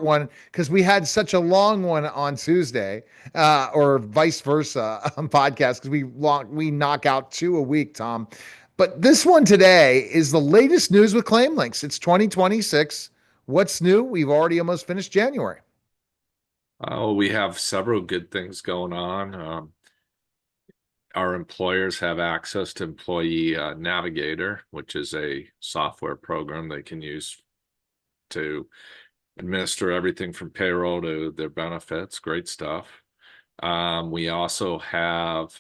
one because we had such a long one on Tuesday, or vice versa on podcast because we knock out two a week, Tom. But this one today is the latest news with claim links. It's 2026. What's new? We've already almost finished January. Oh, we have several good things going on. Our employers have access to Employee Navigator, which is a software program they can use to administer everything from payroll to their benefits. Great stuff. We also have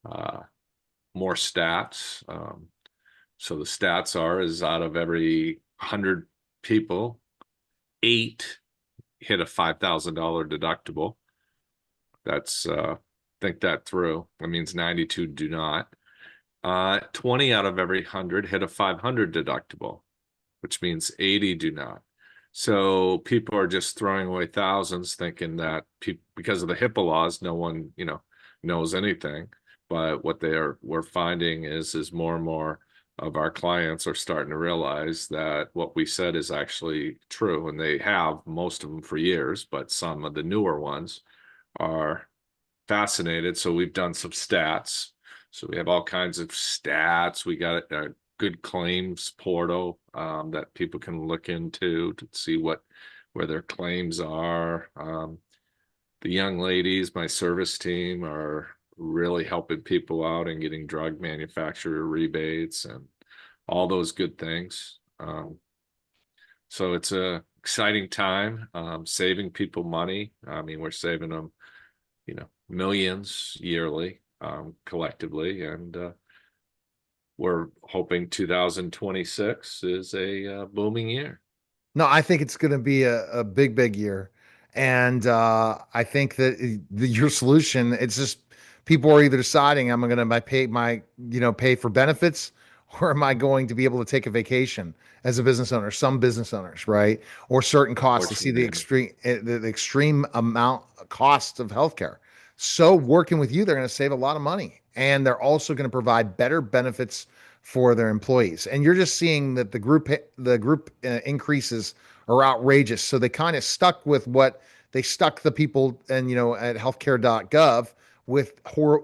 uh, more stats. So the stats is out of every 100 people, 8 hit a $5,000 deductible. That's think that through. That means 92 do not. 20 out of every 100 hit a 500 deductible, which means 80 do not. So people are just throwing away thousands thinking that because of the HIPAA laws, no one, knows anything. But what we're finding is more and more of our clients are starting to realize that what we said is actually true. And they have most of them for years, but some of the newer ones are fascinated. So we've done some stats. So we have all kinds of stats. We got a good claims portal that people can look into to see where their claims are. The young ladies, my service team, are really helping people out and getting drug manufacturer rebates and all those good things. So it's a exciting time, saving people money. I mean, we're saving them, millions yearly, collectively, and we're hoping 2026 is a booming year. No, I think it's going to be a big, big year. And I think that your solution, it's just people are either deciding I'm going to pay for benefits, or am I going to be able to take a vacation as a business owner? Some business owners, right? Or certain costs to see the Fortunately, extreme amount cost of healthcare. So working with you, they're going to save a lot of money, and they're also going to provide better benefits for their employees. And you're just seeing that the group increases are outrageous. So they kind of stuck with what they stuck the people and at healthcare.gov with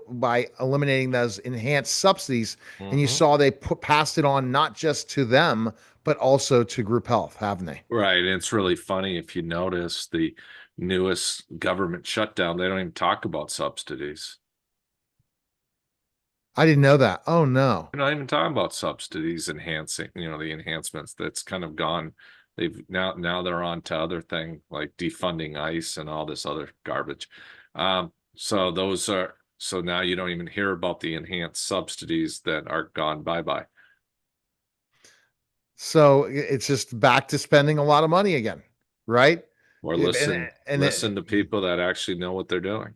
by eliminating those enhanced subsidies. And you hmm saw they passed it on not just to them but also to group health, haven't they? right. And it's really funny if you notice the newest government shutdown, they don't even talk about subsidies. I didn't know that. Oh no. They're not even talking about subsidies enhancing, the enhancements that's kind of gone. They've now they're on to other thing like defunding ICE and all this other garbage. So now you don't even hear about the enhanced subsidies that are gone bye-bye. So it's just back to spending a lot of money again, right? Or And listen to people that actually know what they're doing.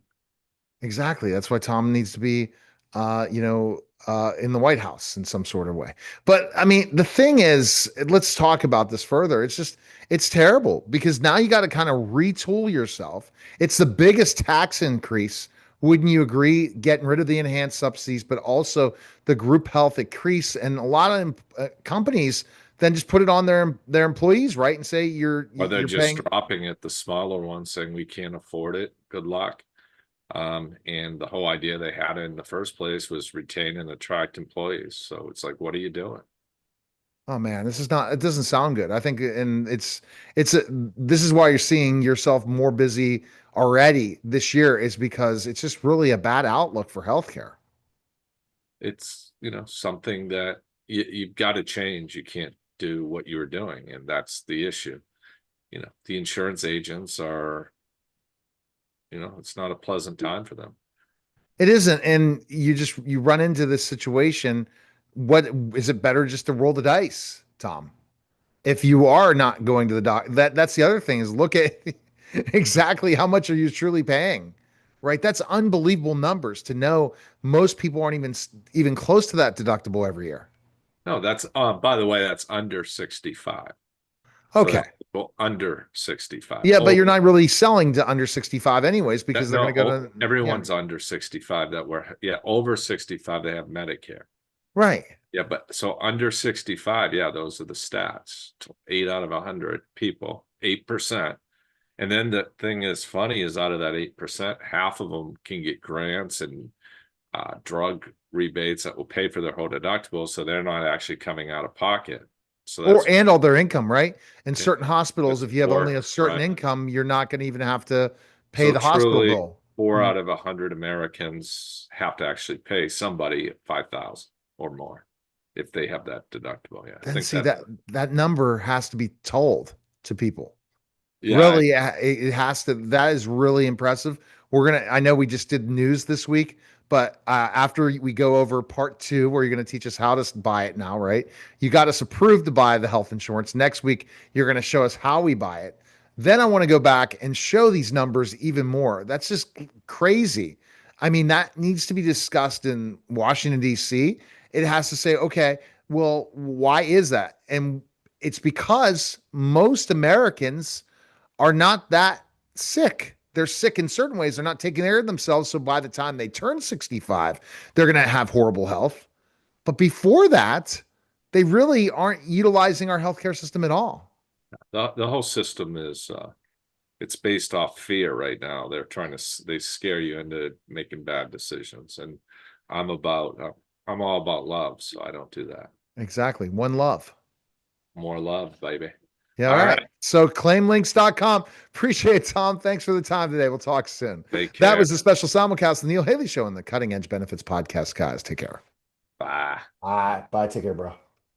exactly. That's why Tom needs to be, in the White House in some sort of way. But I mean, the thing is, let's talk about this further. It's terrible because now you got to kind of retool yourself. It's the biggest tax increase. Wouldn't you agree? Getting rid of the enhanced subsidies, but also the group health increase, and a lot of companies then just put it on their employees, right? And say Or they're you're just paying. dropping it, the smaller ones saying we can't afford it. Good luck. And the whole idea they had in the first place was retain and attract employees. So it's like, what are you doing? Oh man, this is not, it doesn't sound good. I think, and this is why you're seeing yourself more busy already this year, is because it's just really a bad outlook for healthcare. It's, something that you've got to change. You can't do what you were doing. And that's the issue. The insurance agents are, it's not a pleasant time for them. It isn't. And you run into this situation. What is it better just to roll the dice, Tom? If you are not going to the doc, that's the other thing, is look at exactly how much are you truly paying, right? That's unbelievable numbers to know. Most people aren't even close to that deductible every year. No, that's, by the way, that's under 65. So Okay. that's people under 65. Yeah, but Oh, you're not really selling to under 65 anyways because they're no, going to go to, yeah, everyone's under 65 yeah, over 65, they have Medicare. right. Yeah, but so under 65, yeah, those are the stats. 8 out of 100 people, 8%. And then the thing is funny is out of that 8%, half of them can get grants and drug rebates that will pay for their whole deductible, so they're not actually coming out of pocket. So Or that's and all their income, right? In yeah, certain hospitals, that's if you have only four, a certain right? income, you're not going to even have to pay So the hospital truly, bill. four Mm. out of 100 Americans have to actually pay somebody 5,000 or more if they have that deductible. Yeah, I Then think see that. that number has to be told to people. Yeah, Really, it has to. That is really impressive. I know we just did news this week, but after we go over part two, where you're going to teach us how to buy it now, right? You got us approved to buy the health insurance. Next week, you're going to show us how we buy it. Then I want to go back and show these numbers even more. That's just crazy. I mean, that needs to be discussed in Washington, D.C. It has to say, okay, well, why is that? And it's because most Americans are not that sick. They're sick in certain ways. They're not taking care of themselves. So by the time they turn 65, they're going to have horrible health. But before that, they really aren't utilizing our healthcare system at all. the whole system is it's based off fear right now. They're trying to they scare you into making bad decisions, and I'm about I'm all about love, so I don't do that. Exactly. One love. More love, baby. Yeah. All All right. right, So claimlinks.com. Appreciate it, Tom. Thanks for the time today. We'll talk soon. take That care. was a special simulcast of the Neil Haley Show on the Cutting Edge Benefits Podcast, guys. Take care. Bye. All right. Bye. Take care, bro.